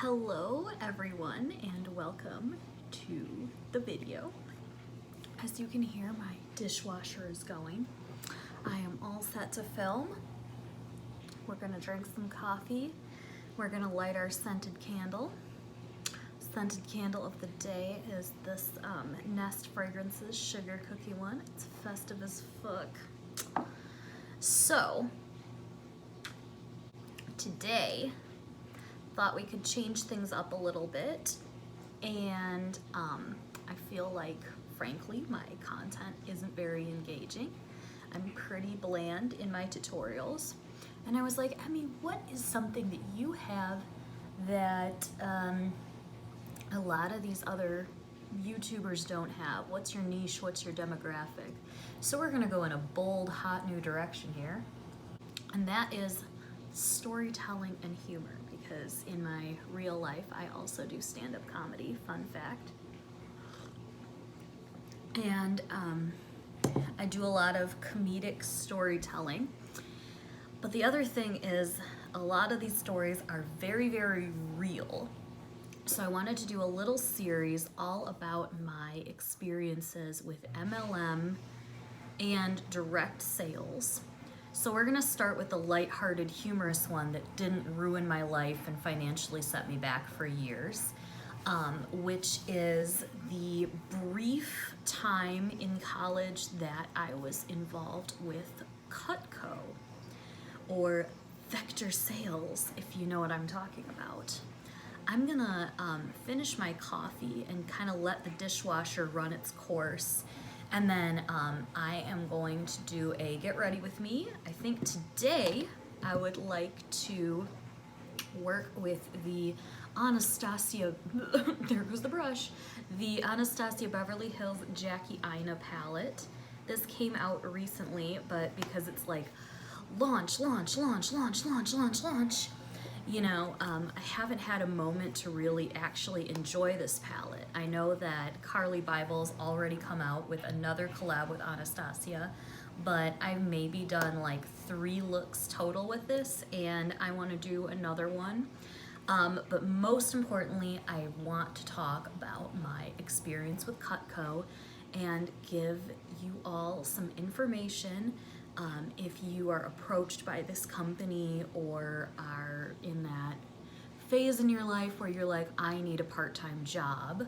Hello everyone and welcome to the video. As you can hear, my dishwasher is going. I am all set to film. We're gonna drink some coffee. We're gonna light our scented candle. Scented candle of the day is this Nest Fragrances sugar cookie one. It's festive as fuck. So, today, thought we could change things up a little bit, and I feel like, frankly, my content isn't very engaging. I'm pretty bland in my tutorials, and I was like, Emmy, what is something that you have that a lot of these other YouTubers don't have? What's your niche? What's your demographic? So we're gonna go in a bold, hot new direction here, and that is storytelling and humor, because in my real life I also do stand-up comedy, fun fact. And I do a lot of comedic storytelling. But the other thing is, a lot of these stories are very, very real. So I wanted to do a little series all about my experiences with MLM and direct sales. So we're gonna start with the lighthearted, humorous one that didn't ruin my life and financially set me back for years, which is the brief time in college that I was involved with Cutco, or vector sales, if you know what I'm talking about. I'm gonna finish my coffee and kind of let the dishwasher run its course. And then I am going to do a get ready with me. I think today I would like to work with the Anastasia, there goes the brush, the Anastasia Beverly Hills Jackie Aina palette. This came out recently, but because it's like launch, you know, I haven't had a moment to really actually enjoy this palette. I know that Carly Bible's already come out with another collab with Anastasia, but I've maybe done like 3 looks total with this, and I want to do another one. But most importantly, I want to talk about my experience with Cutco and give you all some information. If you are approached by this company or are in that phase in your life where you're like, I need a part-time job,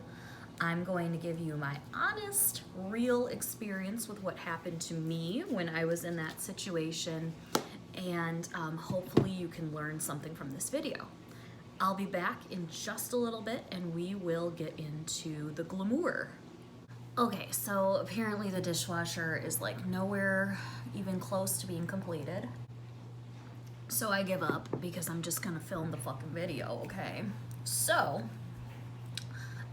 I'm going to give you my honest, real experience with what happened to me when I was in that situation, and hopefully you can learn something from this video. I'll be back in just a little bit and we will get into the glamour. Okay, so apparently the dishwasher is like nowhere even close to being completed. So I give up because I'm just gonna film the fucking video, okay? So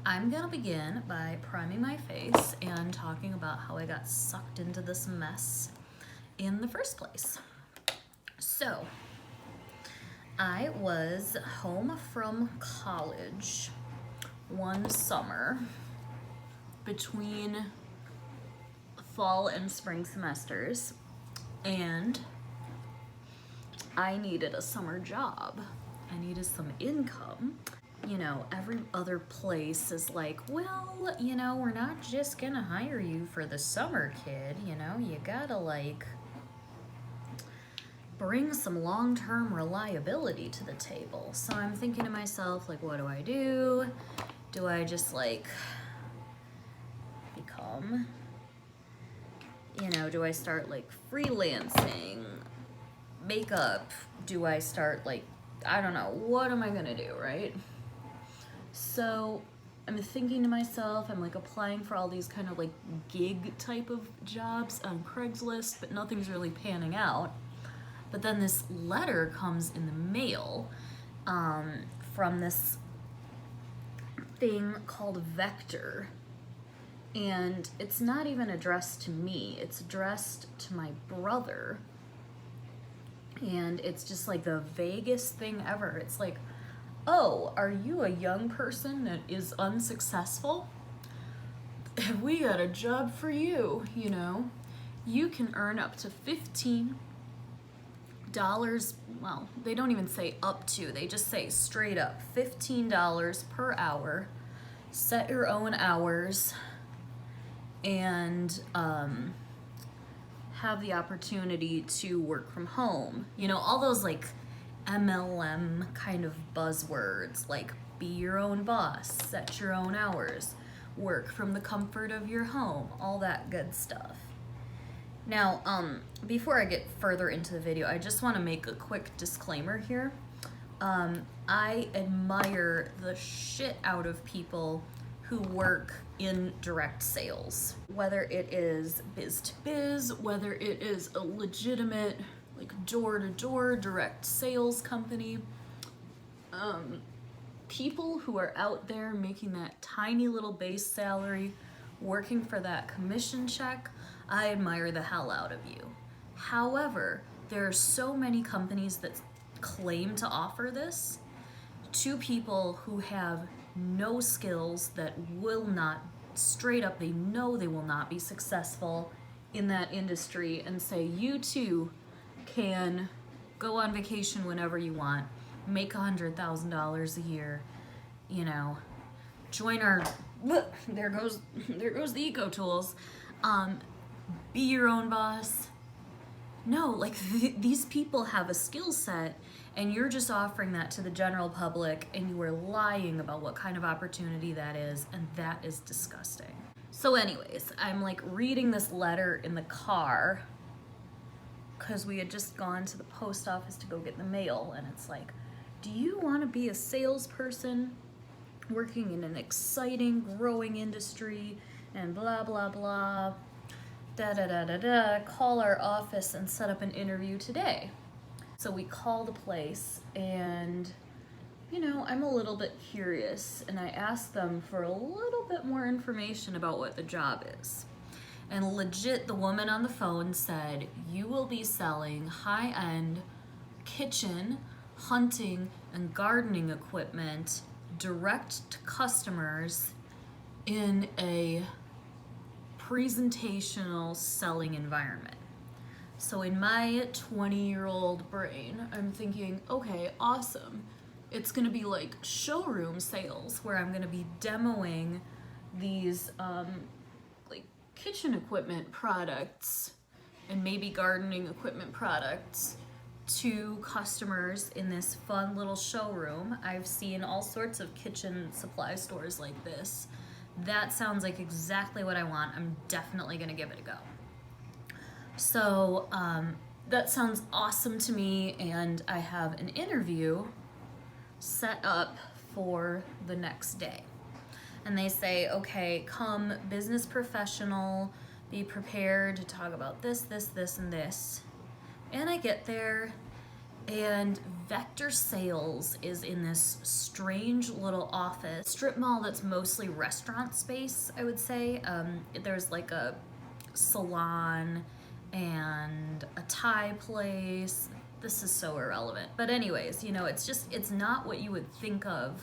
I'm gonna begin by priming my face and talking about how I got sucked into this mess in the first place. So I was home from college one summer between fall and spring semesters, and I needed a summer job. I needed some income. You know, every other place is like, well, you know, we're not just gonna hire you for the summer, kid. You know, you gotta like bring some long-term reliability to the table. So I'm thinking to myself, like, what do? Do I just like become, you know, do I start like freelancing makeup? Do I start like, I don't know, what am I gonna do, right? So I'm thinking to myself, I'm like applying for all these kind of like gig type of jobs on Craigslist, but nothing's really panning out. But then this letter comes in the mail from this thing called Vector. And it's not even addressed to me, it's addressed to my brother. And it's just like the vaguest thing ever. It's like, oh, are you a young person that is unsuccessful? Have we got a job for you, you know? You can earn up to $15 dollars, well, they don't even say up to, they just say straight up $15 per hour. Set your own hours and have the opportunity to work from home. You know, all those like MLM kind of buzzwords, like be your own boss, set your own hours, work from the comfort of your home, all that good stuff. Now, before I get further into the video, I just want to make a quick disclaimer here. I admire the shit out of people who work in direct sales, whether it is biz to biz, whether it is a legitimate like door-to-door direct sales company. People who are out there making that tiny little base salary, working for that commission check, I admire the hell out of you. However, there are so many companies that claim to offer this to people who have no skills, that will not, straight up, they know they will not be successful in that industry, and say you too can go on vacation whenever you want, make $100,000 a year, you know, join our, there goes the eco tools, be your own boss. No, like these people have a skill set, and you're just offering that to the general public, and you are lying about what kind of opportunity that is, and that is disgusting. So anyways, I'm like reading this letter in the car because we had just gone to the post office to go get the mail, and it's like, do you want to be a salesperson working in an exciting, growing industry, and blah, blah, blah, call our office and set up an interview today. So we call the place, and you know, I'm a little bit curious, and I asked them for a little bit more information about what the job is. And legit, the woman on the phone said, you will be selling high-end kitchen, hunting, and gardening equipment direct to customers in a presentational selling environment. So in my 20-year-old brain, I'm thinking, okay, awesome. It's gonna be like showroom sales, where I'm gonna be demoing these like kitchen equipment products and maybe gardening equipment products to customers in this fun little showroom. I've seen all sorts of kitchen supply stores like this. That sounds like exactly what I want. I'm definitely gonna give it a go. So that sounds awesome to me, and I have an interview set up for the next day. And they say, okay, come business professional, be prepared to talk about this, this, this, and this. And I get there, and Vector Sales is in this strange little office, strip mall that's mostly restaurant space, I would say. There's like a salon and a Thai place. This is so irrelevant. But anyways, you know, it's not what you would think of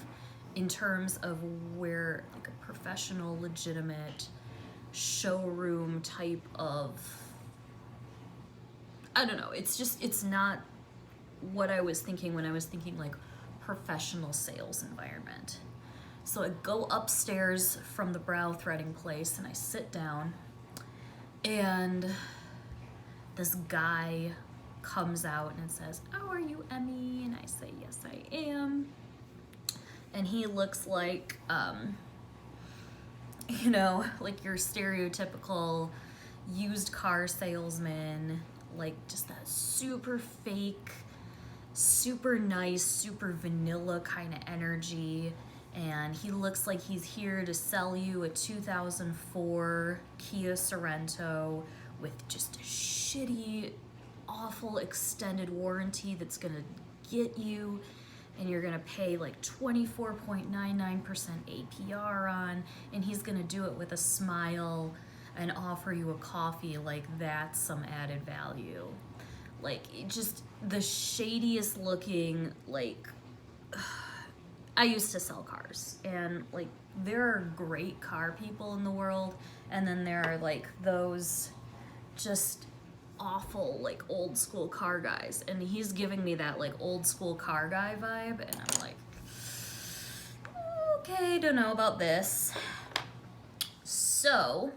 in terms of where like a professional, legitimate showroom type of, I don't know, it's not what I was thinking when I was thinking like professional sales environment. So I go upstairs from the brow threading place, and I sit down, and this guy comes out and says, "Oh, are you Emmy?" And I say, "Yes, I am." And he looks like, you know, like your stereotypical used car salesman, like just that super fake, super nice, super vanilla kind of energy. And he looks like he's here to sell you a 2004 Kia Sorento with just a shitty, awful extended warranty that's gonna get you, and you're gonna pay like 24.99% APR on, and he's gonna do it with a smile and offer you a coffee like that's some added value. Like, it just the shadiest looking, like, I used to sell cars, and like there are great car people in the world, and then there are like those just awful, like, old school car guys. And he's giving me that, like, old school car guy vibe. And I'm like, okay, don't know about this. So,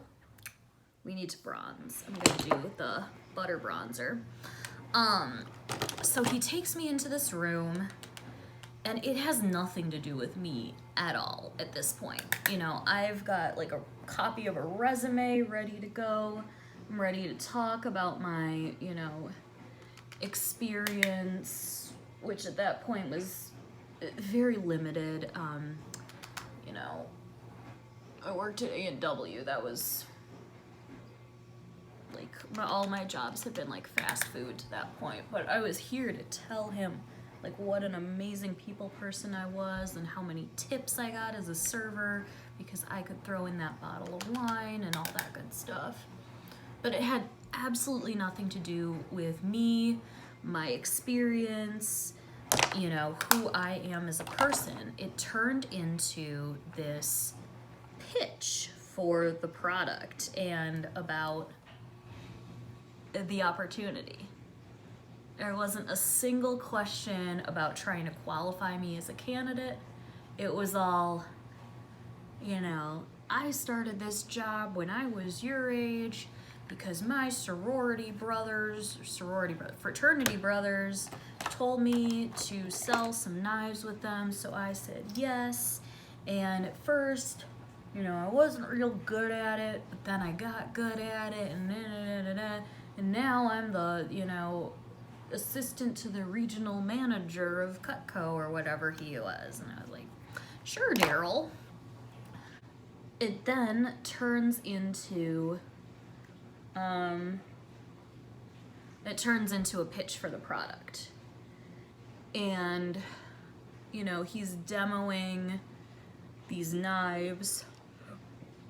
we need to bronze. I'm gonna do the butter bronzer. So he takes me into this room, and it has nothing to do with me at all at this point. You know, I've got like a copy of a resume ready to go. I'm ready to talk about my, you know, experience, which at that point was very limited. You know, I worked at A&W. That was like, all my jobs have been like fast food to that point, but I was here to tell him like what an amazing people person I was and how many tips I got as a server because I could throw in that bottle of wine and all that good stuff. But it had absolutely nothing to do with me, my experience, you know, who I am as a person. It turned into this pitch for the product and about the opportunity. There wasn't a single question about trying to qualify me as a candidate. It was all, you know, I started this job when I was your age because my fraternity brothers told me to sell some knives with them, so I said yes. And at first, you know, I wasn't real good at it, but then I got good at it, and now I'm the, you know, assistant to the regional manager of Cutco or whatever he was. And I was like, sure, Daryl. It then turns into a pitch for the product. And, you know, he's demoing these knives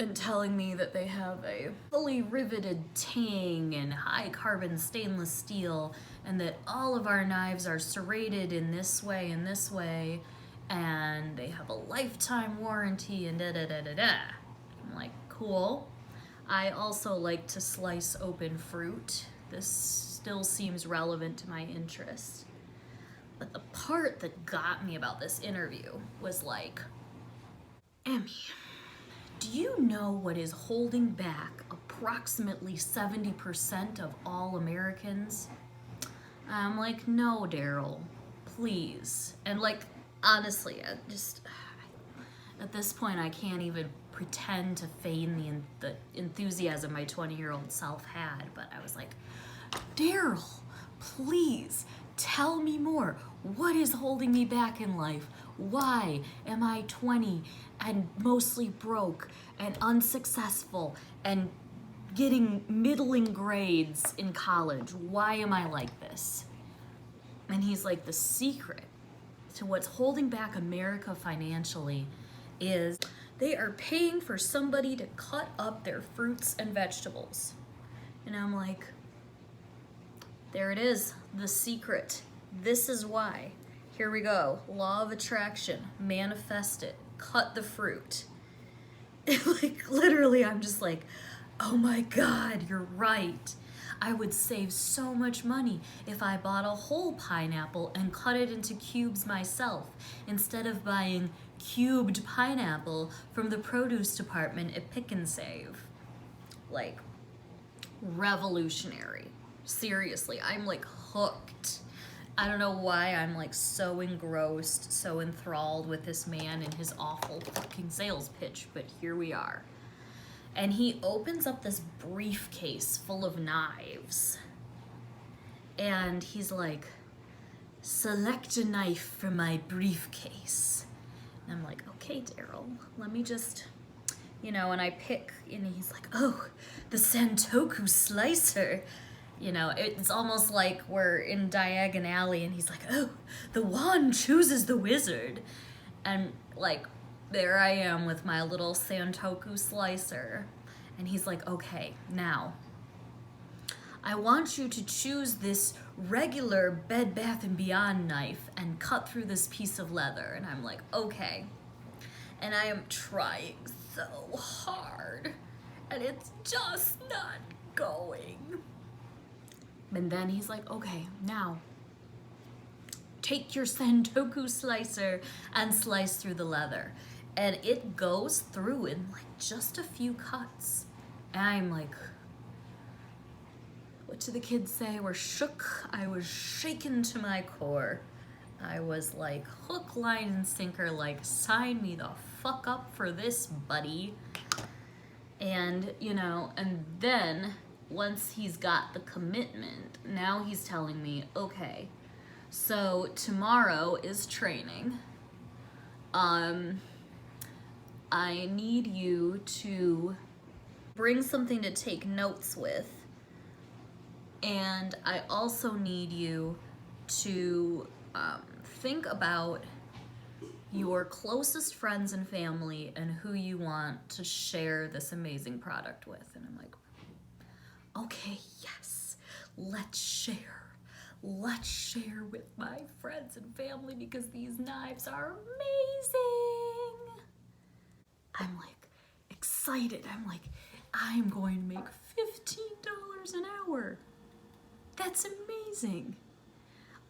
and telling me that they have a fully riveted tang and high carbon stainless steel, and that all of our knives are serrated in this way and this way, and they have a lifetime warranty and da-da-da-da-da. I'm like, cool. I also like to slice open fruit. This still seems relevant to my interest. But the part that got me about this interview was like, Emmy, do you know what is holding back approximately 70% of all Americans? I'm like, no, Daryl, please. And like, honestly, at this point, I can't even pretend to feign the enthusiasm my 20-year-old self had, but I was like, Daryl, please tell me more. What is holding me back in life? Why am I 20 and mostly broke and unsuccessful and getting middling grades in college? Why am I like this? And he's like, the secret to what's holding back America financially is they are paying for somebody to cut up their fruits and vegetables. And I'm like, there it is, the secret. This is why. Here we go. Law of attraction. Manifest it. Cut the fruit. Like, literally, I'm just like, oh my God, you're right. I would save so much money if I bought a whole pineapple and cut it into cubes myself, instead of buying cubed pineapple from the produce department at Pick and Save. Like, revolutionary. Seriously, I'm like hooked. I don't know why I'm like so engrossed, so enthralled with this man and his awful fucking sales pitch, but here we are. And he opens up this briefcase full of knives. And he's like, select a knife from my briefcase. And I'm like, okay, Daryl, let me just, you know, and I pick, and he's like, oh, the Santoku slicer. You know, it's almost like we're in Diagon Alley, and he's like, oh, the wand chooses the wizard. And like, there I am with my little Santoku slicer. And he's like, okay, now, I want you to choose this regular Bed Bath & Beyond knife and cut through this piece of leather. And I'm like, okay. And I am trying so hard, and it's just not going. And then he's like, okay, now take your Sentoku slicer and slice through the leather. And it goes through in like just a few cuts. And I'm like, what do the kids say? We're shook. I was shaken to my core. I was like, hook, line, and sinker, like, sign me the fuck up for this, buddy. And, you know, and then once he's got the commitment, now he's telling me, okay, so tomorrow is training. I need you to bring something to take notes with. And I also need you to think about your closest friends and family and who you want to share this amazing product with. And I'm like, okay, yes, let's share. Let's share with my friends and family because these knives are amazing. I'm like excited. I'm like, I'm going to make $15 an hour. That's amazing.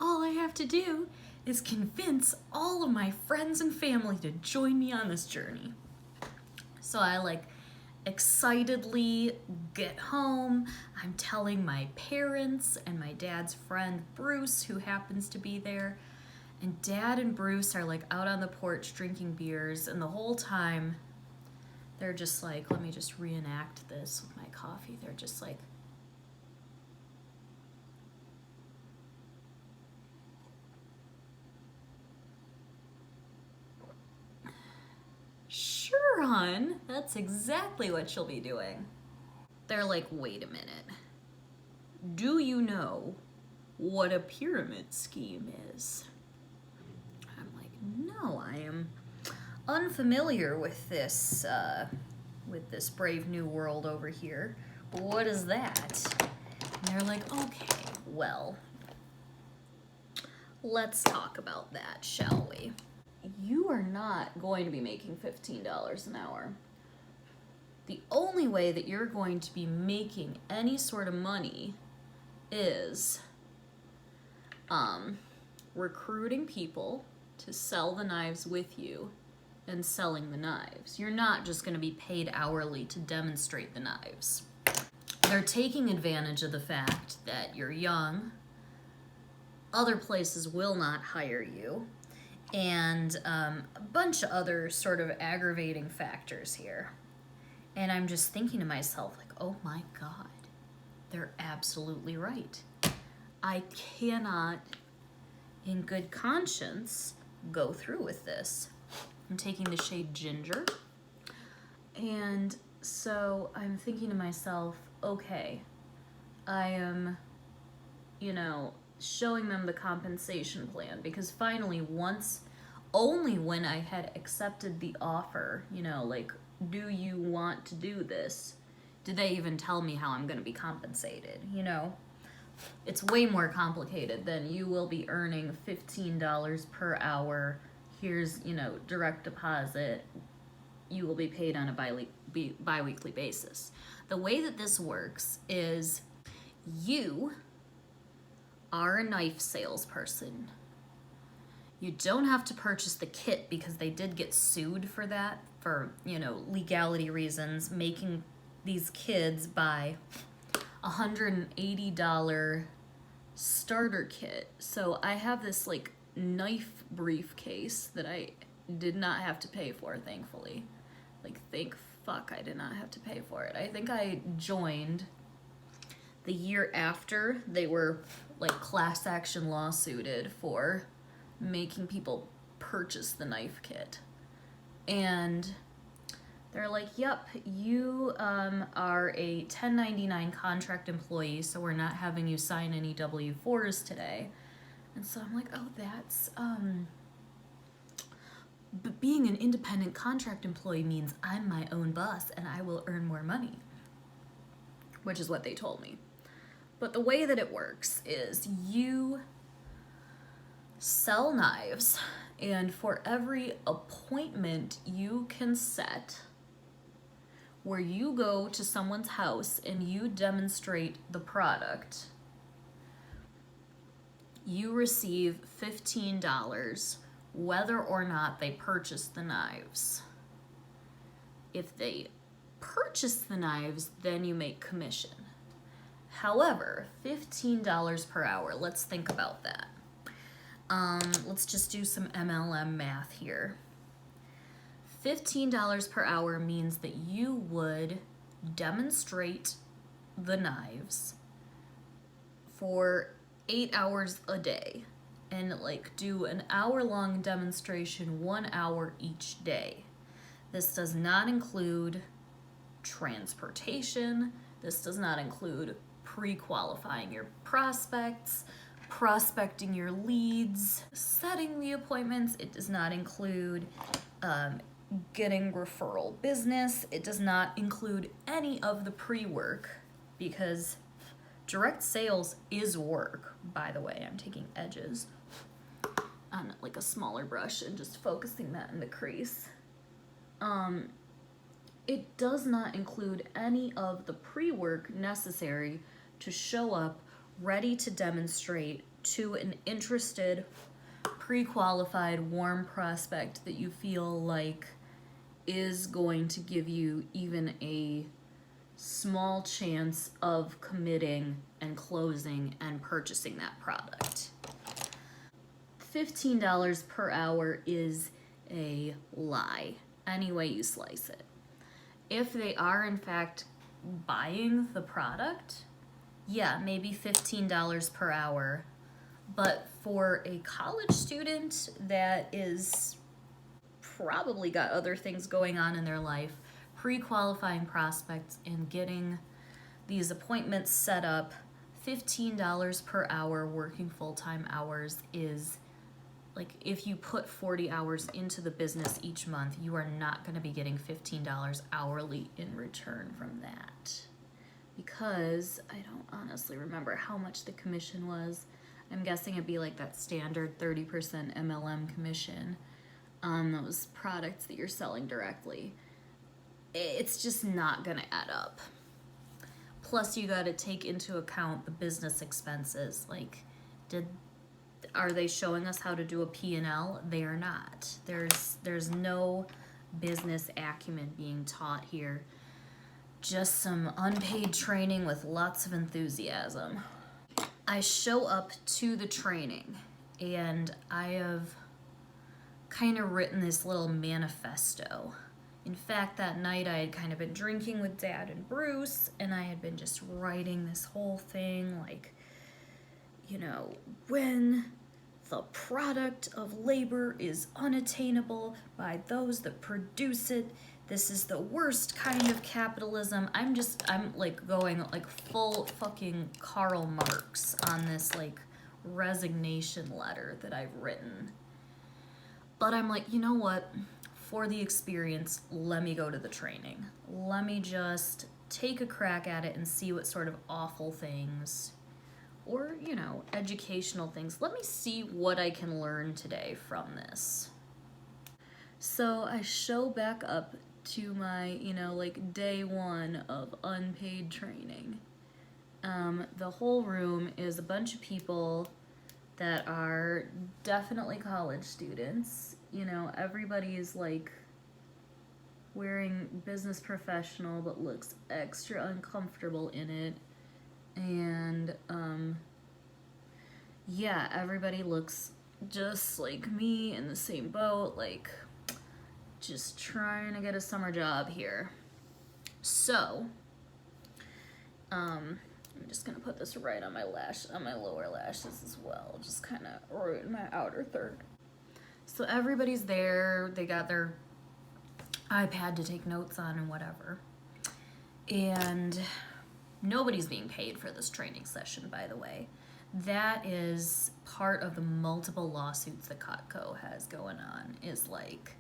All I have to do is convince all of my friends and family to join me on this journey. So I like excitedly get home. I'm telling my parents and my dad's friend Bruce, who happens to be there. And Dad and Bruce are like out on the porch drinking beers, and the whole time they're just like, let me just reenact this with my coffee. They're just like, sure, hon, that's exactly what you'll be doing. They're like, wait a minute. Do you know what a pyramid scheme is? I'm like, no, I am unfamiliar with this brave new world over here. What is that? And they're like, okay, well, let's talk about that, shall we? You are not going to be making $15 an hour. The only way that you're going to be making any sort of money is recruiting people to sell the knives with you and selling the knives. You're not just going to be paid hourly to demonstrate the knives. They're taking advantage of the fact that you're young. Other places will not hire you. And a bunch of other sort of aggravating factors here. And I'm just thinking to myself, like, oh my God, they're absolutely right. I cannot, in good conscience, go through with this. I'm taking the shade Ginger. And so I'm thinking to myself, okay, I am, showing them the compensation plan, because finally only when I had accepted the offer, like, do you want to do this, did they even tell me how I'm going to be compensated. It's way more complicated than you will be earning $15 per hour. Here's, direct deposit. You will be paid on a bi-weekly basis. The way that this works is you are a knife salesperson. You don't have to purchase the kit because they did get sued for that, for, legality reasons, making these kids buy $180 starter kit. So I have this like knife briefcase that I did not have to pay for, thankfully. Like, thank fuck I did not have to pay for it. I think I joined the year after they were like class action lawsuited for making people purchase the knife kit. And they're like, yep, you are a 1099 contract employee, so we're not having you sign any W-4s today. And so I'm like, oh, that's, but being an independent contract employee means I'm my own boss and I will earn more money, which is what they told me. But the way that it works is you sell knives, and for every appointment you can set where you go to someone's house and you demonstrate the product, you receive $15 whether or not they purchase the knives. If they purchase the knives, then you make commission. However, $15 per hour, let's think about that. Let's just do some MLM math here. $15 per hour means that you would demonstrate the knives for 8 hours a day and like do an hour-long demonstration 1 hour each day. This does not include transportation. This does not include pre-qualifying your prospects, prospecting your leads, setting the appointments. It does not include getting referral business. It does not include any of the pre-work, because direct sales is work. By the way, I'm taking edges on like a smaller brush and just focusing that in the crease. It does not include any of the pre-work necessary to show up ready to demonstrate to an interested, pre-qualified, warm prospect that you feel like is going to give you even a small chance of committing and closing and purchasing that product. $15 per hour is a lie, any way you slice it. If they are in fact buying the product, yeah, maybe $15 per hour. But for a college student that is probably got other things going on in their life, pre-qualifying prospects and getting these appointments set up, $15 per hour working full-time hours is like, if you put 40 hours into the business each month, you are not going to be getting $15 hourly in return from that. Because I don't honestly remember how much the commission was. I'm guessing it'd be like that standard 30% MLM commission on those products that you're selling directly. It's just not going to add up. Plus, you got to take into account the business expenses. Like, are they showing us how to do a P&L? They are not. There's no business acumen being taught here. Just some unpaid training with lots of enthusiasm. I show up to the training and I have kind of written this little manifesto. In fact, that night I had kind of been drinking with Dad and Bruce, and I had been just writing this whole thing like, you know, when the product of labor is unattainable by those that produce it, this is the worst kind of capitalism. I'm like going like full fucking Karl Marx on this like resignation letter that I've written. But I'm like, you know what? For the experience, let me go to the training. Let me just take a crack at it and see what sort of awful things or, you know, educational things. Let me see what I can learn today from this. So I show back up to my, you know, like day one of unpaid training. The whole room is a bunch of people that are definitely college students. You know, everybody is like wearing business professional but looks extra uncomfortable in it. And yeah, everybody looks just like me in the same boat, like just trying to get a summer job here. So, I'm just gonna put this right on my lower lashes as well, just kind of right in my outer third. So everybody's there, they got their iPad to take notes on and whatever. And nobody's being paid for this training session, by the way. That is part of the multiple lawsuits that Cutco has going on, is like,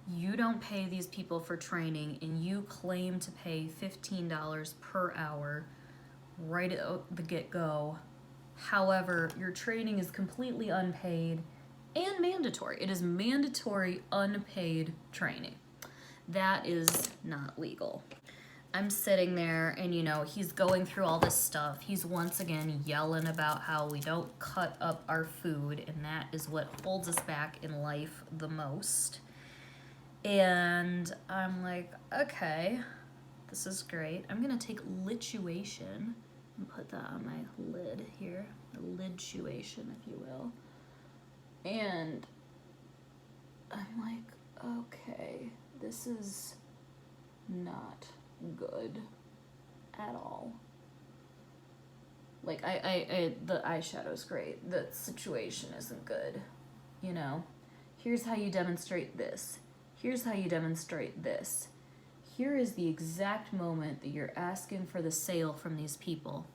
you don't pay these people for training and you claim to pay $15 per hour right at the get-go. However, your training is completely unpaid and mandatory. It is mandatory unpaid training. That is not legal. I'm sitting there and, you know, he's going through all this stuff. He's once again yelling about how we don't cut up our food, and that is what holds us back in life the most. And I'm like, okay, this is great. I'm gonna take lituation and put that on my lid here, the lituation, if you will. And I'm like, okay, this is not good at all. Like, the eyeshadow's great. The situation isn't good, you know? Here's how you demonstrate this. Here's how you demonstrate this. Here is the exact moment that you're asking for the sale from these people.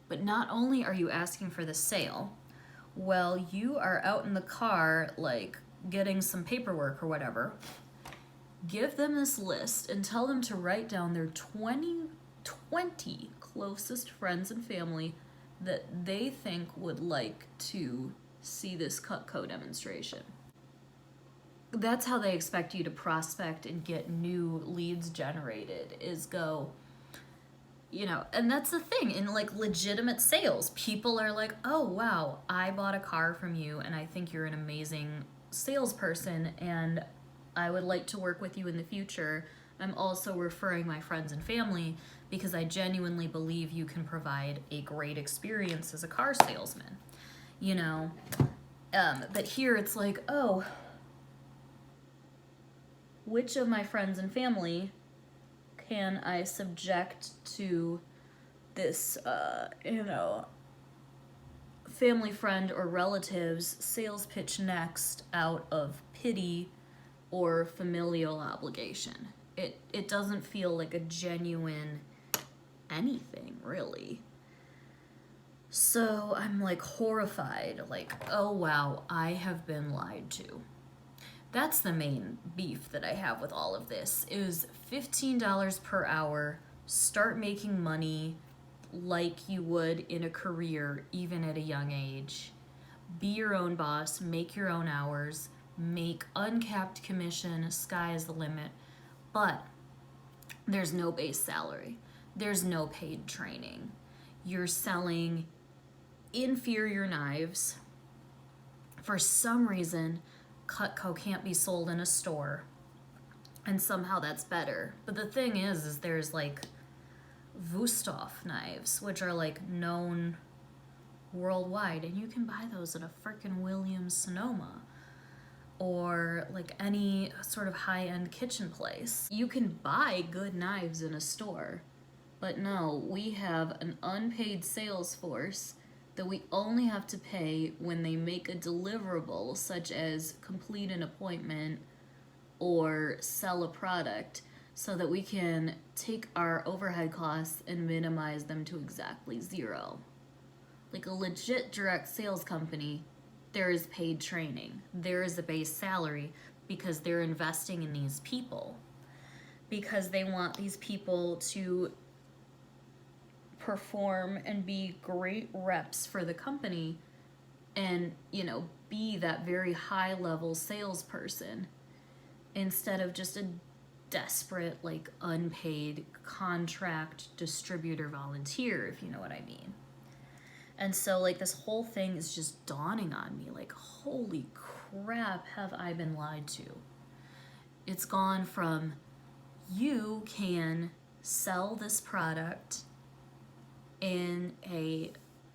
But not only are you asking for the sale, well, you are out in the car, like, getting some paperwork or whatever. Give them this list and tell them to write down their 20 closest friends and family that they think would like to see this Cutco demonstration. That's how they expect you to prospect and get new leads generated, is go, you know, and that's the thing in like legitimate sales. People are like, oh wow, I bought a car from you and I think you're an amazing salesperson and I would like to work with you in the future. I'm also referring my friends and family because I genuinely believe you can provide a great experience as a car salesman, you know? But here it's like, oh, which of my friends and family can I subject to this, you know, family, friend, or relative's sales pitch next out of pity or familial obligation? It doesn't feel like a genuine anything, really. So I'm like horrified, like, oh wow, I have been lied to. That's the main beef that I have with all of this, is $15 per hour, start making money like you would in a career, even at a young age. Be your own boss, make your own hours, make uncapped commission, sky is the limit, but there's no base salary. There's no paid training. You're selling inferior knives. For some reason, Cutco can't be sold in a store, and somehow that's better. But the thing is there's like Wusthof knives, which are like known worldwide, and you can buy those at a frickin' Williams Sonoma or like any sort of high-end kitchen place. You can buy good knives in a store, but no, we have an unpaid sales force that we only have to pay when they make a deliverable, such as complete an appointment or sell a product, so that we can take our overhead costs and minimize them to exactly zero. Like a legit direct sales company, there is paid training. There is a base salary because they're investing in these people. Because they want these people to perform and be great reps for the company and, you know, be that very high level salesperson instead of just a desperate, like, unpaid contract distributor volunteer, if you know what I mean. And so, like, this whole thing is just dawning on me, like, holy crap, have I been lied to? It's gone from, you can sell this product in a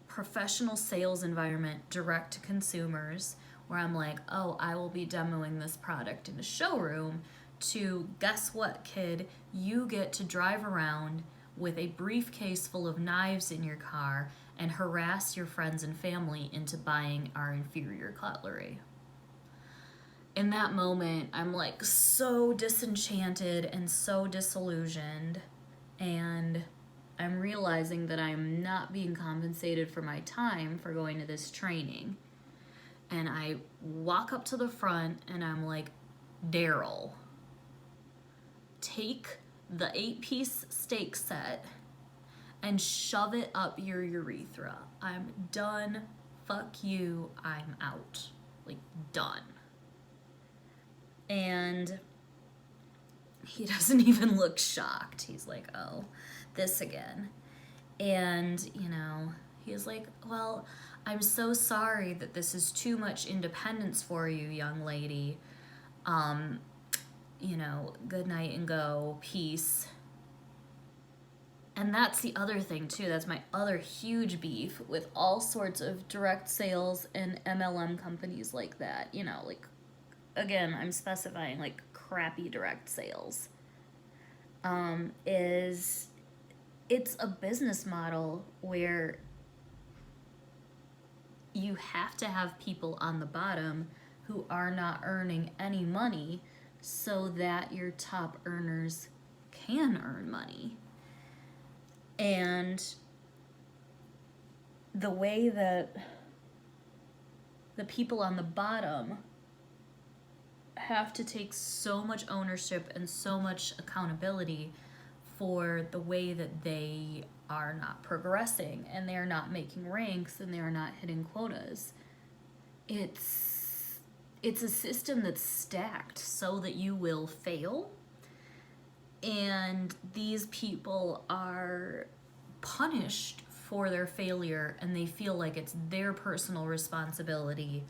professional sales environment direct to consumers, where I'm like, oh, I will be demoing this product in a showroom, to guess what, kid, you get to drive around with a briefcase full of knives in your car and harass your friends and family into buying our inferior cutlery. In that moment, I'm like so disenchanted and so disillusioned, and I'm realizing that I'm not being compensated for my time for going to this training. And I walk up to the front and I'm like, Daryl, take the 8-piece steak set and shove it up your urethra. I'm done. Fuck you. I'm out. Like, done. And he doesn't even look shocked. He's like, oh, this again. And, you know, he's like, well, I'm so sorry that this is too much independence for you, young lady. You know, good night and go, peace. And that's the other thing, too. That's my other huge beef with all sorts of direct sales and MLM companies like that. You know, like, again, I'm specifying, like, crappy direct sales. Is it's a business model where you have to have people on the bottom who are not earning any money so that your top earners can earn money. And the way that the people on the bottom have to take so much ownership and so much accountability for the way that they are not progressing and they are not making ranks and they are not hitting quotas. It's a system that's stacked so that you will fail, and these people are punished for their failure, and they feel like it's their personal responsibility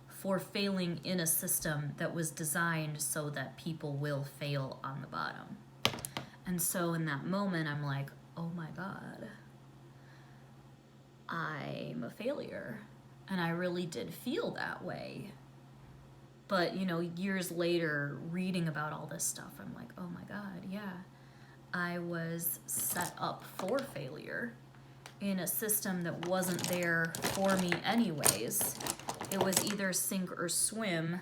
for failing in a system that was designed so that people will fail on the bottom. And so in that moment, I'm like, oh my God, I'm a failure. And I really did feel that way. But, you know, years later, reading about all this stuff, I'm like, oh my God, yeah, I was set up for failure in a system that wasn't there for me anyways. It was either sink or swim,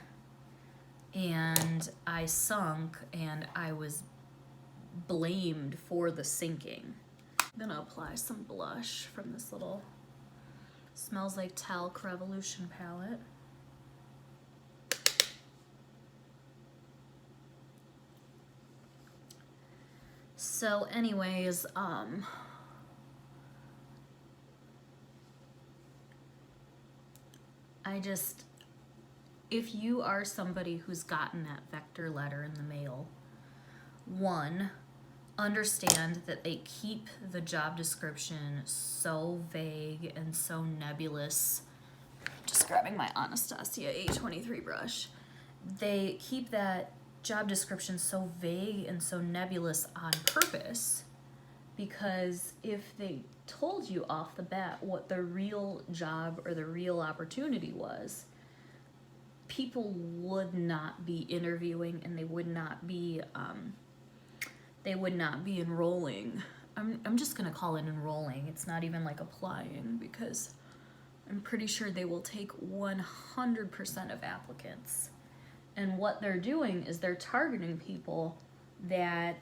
and I sunk, and I was blamed for the sinking. I'm gonna apply some blush from this little Smells Like Talc Revolution palette. So anyways, if you are somebody who's gotten that vector letter in the mail, one, understand that they keep the job description so vague and so nebulous. Just grabbing my Anastasia A23 brush. They keep that job description so vague and so nebulous on purpose, because if they told you off the bat what the real job or the real opportunity was, people would not be interviewing, and they would not be enrolling. I'm just gonna call it enrolling. It's not even like applying, because I'm pretty sure they will take 100% of applicants. And what they're doing is they're targeting people that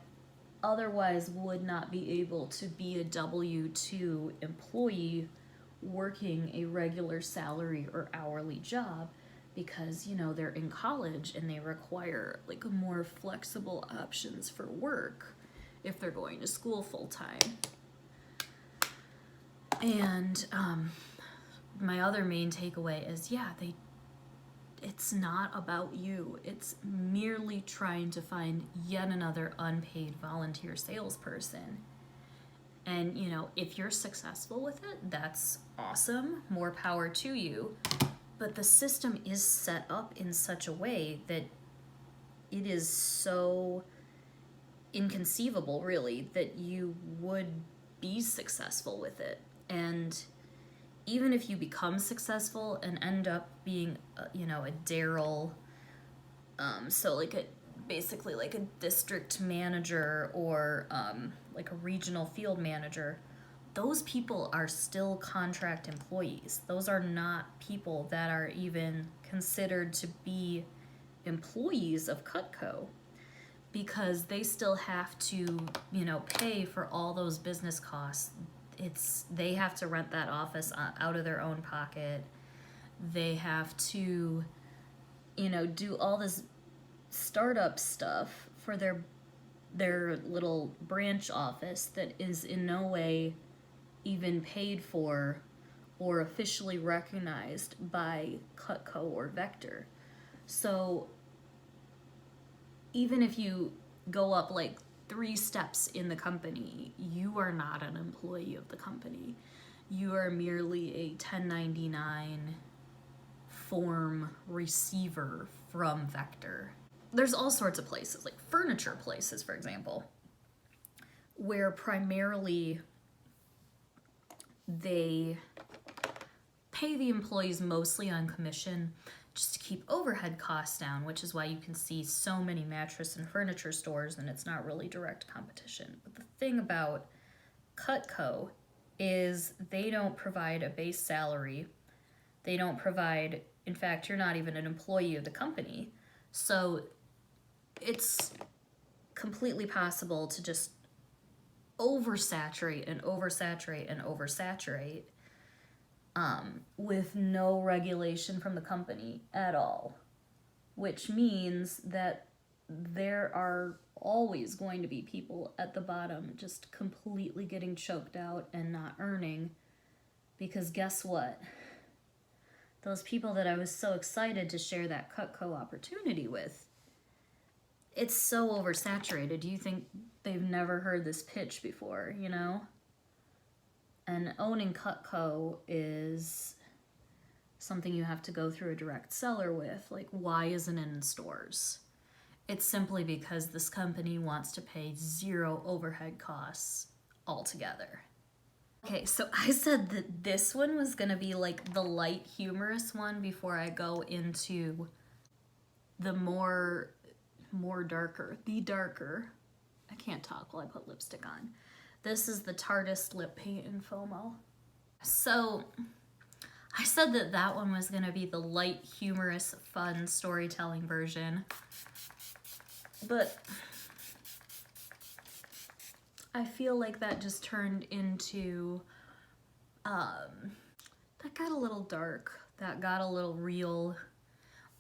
otherwise would not be able to be a W-2 employee working a regular salary or hourly job, because, you know, they're in college and they require like more flexible options for work if they're going to school full time. And my other main takeaway is, yeah, it's not about you. It's merely trying to find yet another unpaid volunteer salesperson. And, you know, if you're successful with it, that's awesome. More power to you. But the system is set up in such a way that it is so inconceivable, really, that you would be successful with it. And even if you become successful and end up being, you know, a Daryl, so like basically like a district manager or like a regional field manager, those people are still contract employees. Those are not people that are even considered to be employees of Cutco, because they still have to, you know, pay for all those business costs. They have to rent that office out of their own pocket. They have to, you know, do all this startup stuff for their little branch office that is in no way even paid for or officially recognized by Cutco or Vector. So even if you go up like 3 steps in the company, you are not an employee of the company. You are merely a 1099 form receiver from Vector. There's all sorts of places, like furniture places, for example, where primarily they pay the employees mostly on commission just to keep overhead costs down, which is why you can see so many mattress and furniture stores and it's not really direct competition. But the thing about Cutco is they don't provide a base salary. They don't provide, in fact, you're not even an employee of the company. So it's completely possible to just oversaturate and oversaturate and oversaturate with no regulation from the company at all, which means that there are always going to be people at the bottom just completely getting choked out and not earning, because guess what? Those people that I was so excited to share that Cutco opportunity with, it's so oversaturated. You think they've never heard this pitch before, you know? And owning Cutco is something you have to go through a direct seller with. Like, why isn't it in stores? It's simply because this company wants to pay 0 overhead costs altogether. Okay, so I said that this one was gonna be like the light humorous one before I go into the more darker, I can't talk while I put lipstick on. This is the Tartist lip paint in FOMO. So I said that that one was gonna be the light, humorous, fun storytelling version, but I feel like that just turned into, that got a little dark, that got a little real.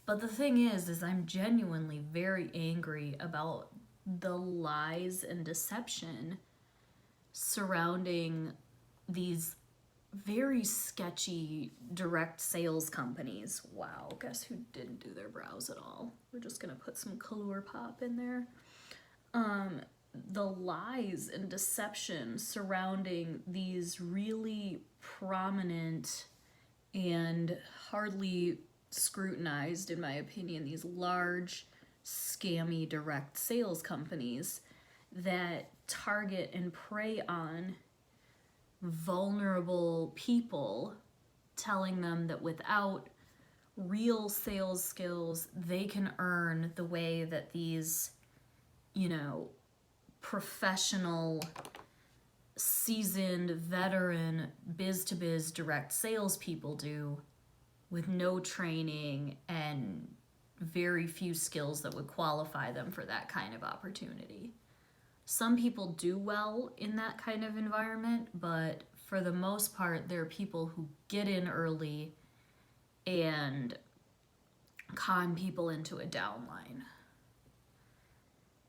But the thing is I'm genuinely very angry about the lies and deception surrounding these very sketchy direct sales companies. Wow, guess who didn't do their brows at all? We're just gonna put some Color Pop in there. The lies and deception surrounding these really prominent and hardly scrutinized, in my opinion, these large, scammy direct sales companies that target and prey on vulnerable people, telling them that without real sales skills, they can earn the way that these, you know, professional, seasoned, veteran, biz-to-biz direct salespeople do, with no training and very few skills that would qualify them for that kind of opportunity. Some people do well in that kind of environment, but for the most part, there are people who get in early and con people into a downline.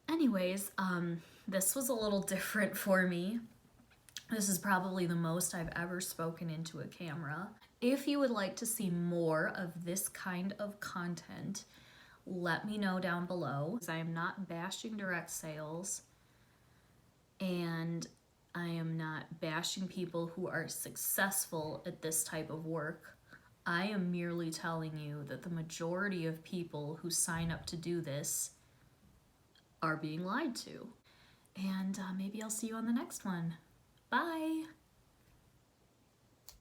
Anyways, this was a little different for me. This is probably the most I've ever spoken into a camera. If you would like to see more of this kind of content, let me know down below. I am not bashing direct sales, and I am not bashing people who are successful at this type of work. I am merely telling you that the majority of people who sign up to do this are being lied to. And maybe I'll see you on the next one. Bye!